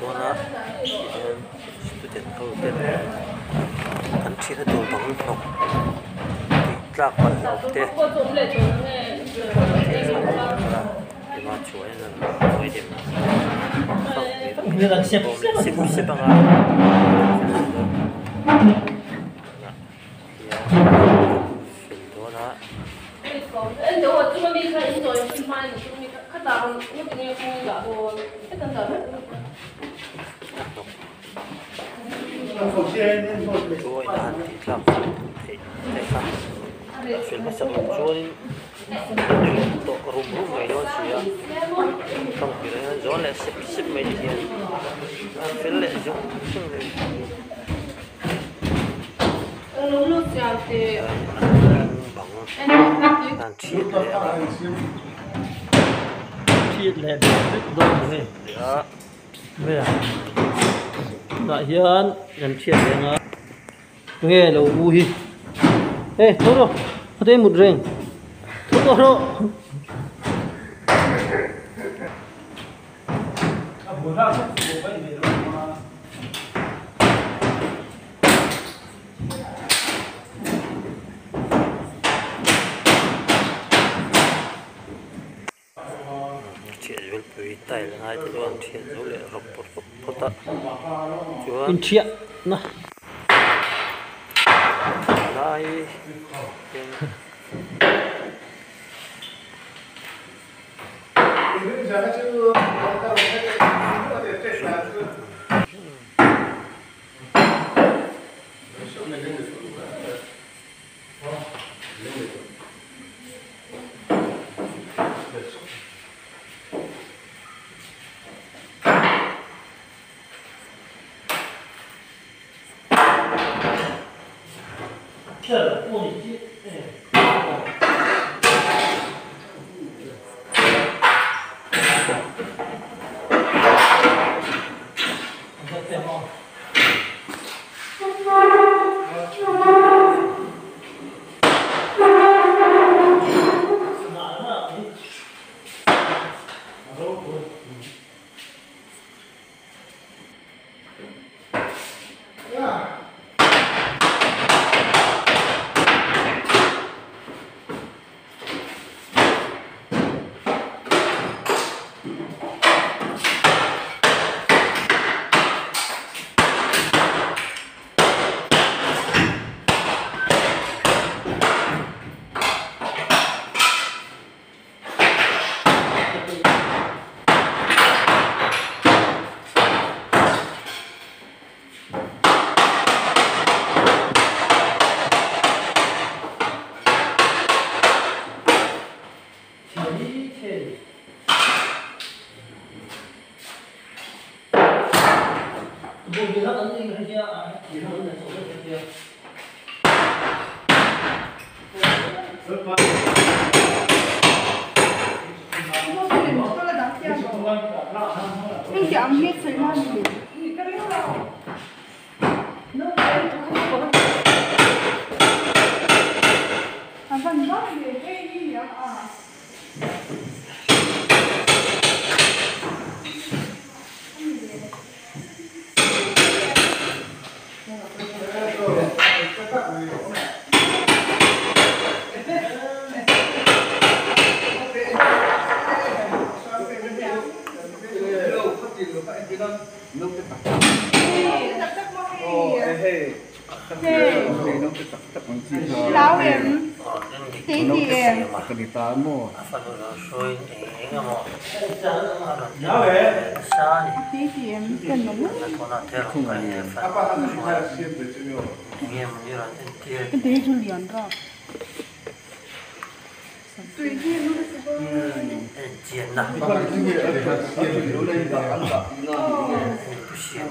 tuana student ho ten kan thira tur bang nok tlak pan nok te ma chuai na moi dem ini kan siap sip banga等我这么离开，你昨天去买，你说你看打，我给你封了，我等等。Chúa đã thì làm thì sao chuyện mà sắp Chúa tổ rùm ngày đó chỉ không chỉ là gió lại xếp mấy gì phải lệ dụng bằng đàn chiết là rất đông rồi bây giờ đại hiện gần chiết đấy nghe là vui ê thôi rồi có thêm một rừng thôi rồi chuyện với quý tài là hai cái đoàn chuyện dấu lệ rộng một tận chúa chuyện nè đây anh chạm hết thời gian rồi. Phần đó thì cái gì vậy? Lão em tí gì em tí gì em cần nó mất cái tí chú liền ra tùy gì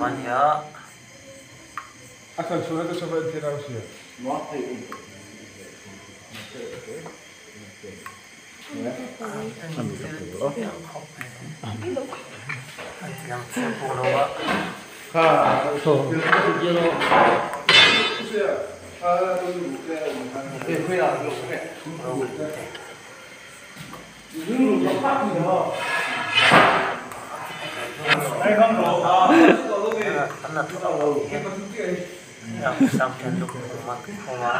nó Akan surat itu sampai tidak usia. Karena tu yang sampai lu kumat kumat.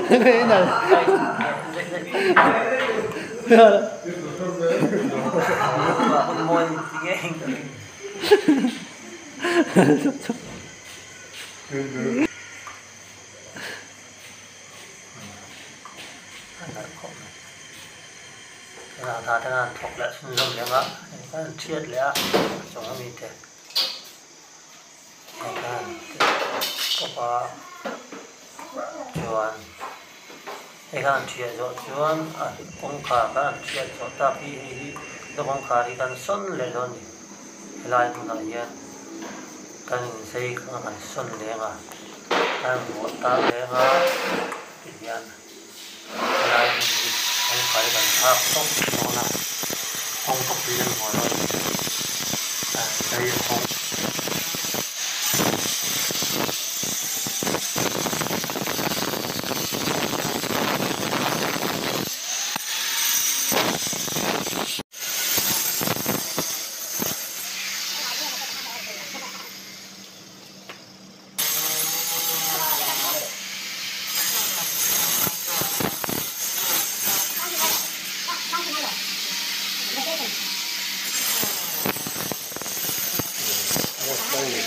Thế nào? Môi ghê. Là ta đang thuộc lại xuống dòng nhá ngã, cái triệt lẽ trong cái mít thế, cái có ba chuan, cái triệt rồi chuan, con cá cái triệt rồi ta khi cái con cá thì cái xuân lên rồi, lại cũng là vậy, cái xây cái xuân lên à, cái một ta lên à, cái gì anh, lại không phải là tháp tóc nó là không tóc đi lên ngoài rồi, đây không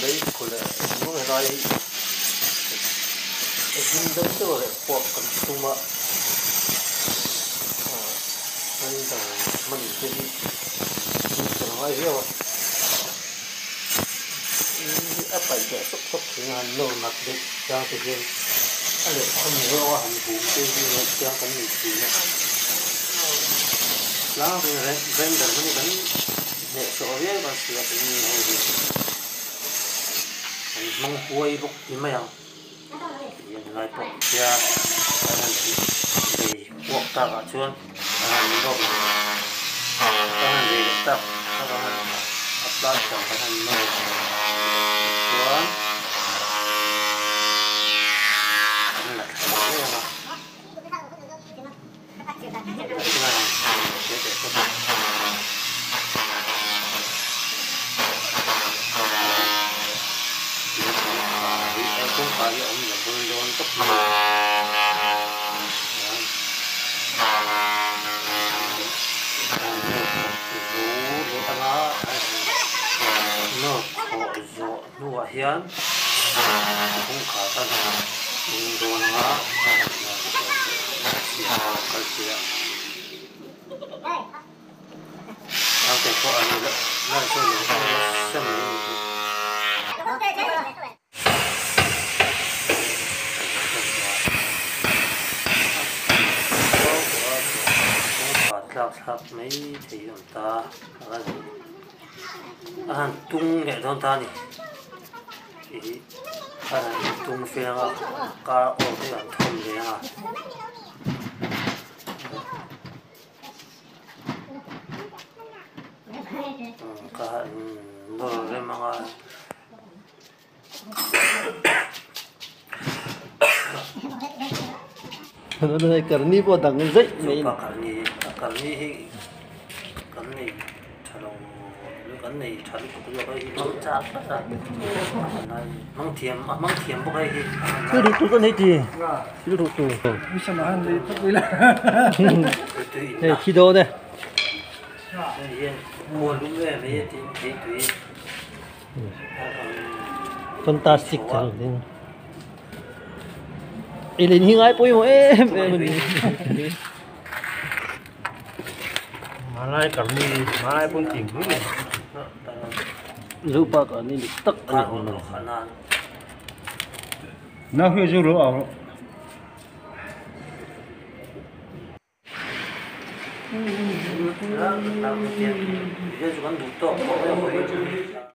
đấy của lại những người nói hình đến từ lại cuộc còn chung mà nên là mình sẽ đi mình nói riêng áp phải để sốc sốc thì là nổi mặt được ra từ riêng anh để không nhớ hành vụ cái gì cho cái gì gì đó thì rèn được cái bánh nhẹ số viết và sửa cái gì mong quay bốc thì mấy ông hiện lại bốc ra để buộc ta vào chuông mình bốc cái gì tập upload cho cái hành này chuông là cái này là không phải ông là tôi luôn tốc độ nó hiền không cả ta mình đồ ngã cái gì ang cái có anh là cho nó xem tháp mấy thì chúng ta anh tung hệ thống ta này thì anh tung phía là cả ở đây là thôn đấy à cả nó rồi mà nó đây karni po dang zai mai karni cái này chả được cái gì măng chát đó măng thiềm bốc hay cứ được tụi con hết gì cứ được tụi Bisa mahan di tepi lah. này khi đâu đây mua đúng về mấy thì tùy fantastic chẳng đấy lên hình ai bôi mà em Malai kami, malai pun tinggi. lupa kan ini tak kanan Nah, hiu juru awak. dia juga butuh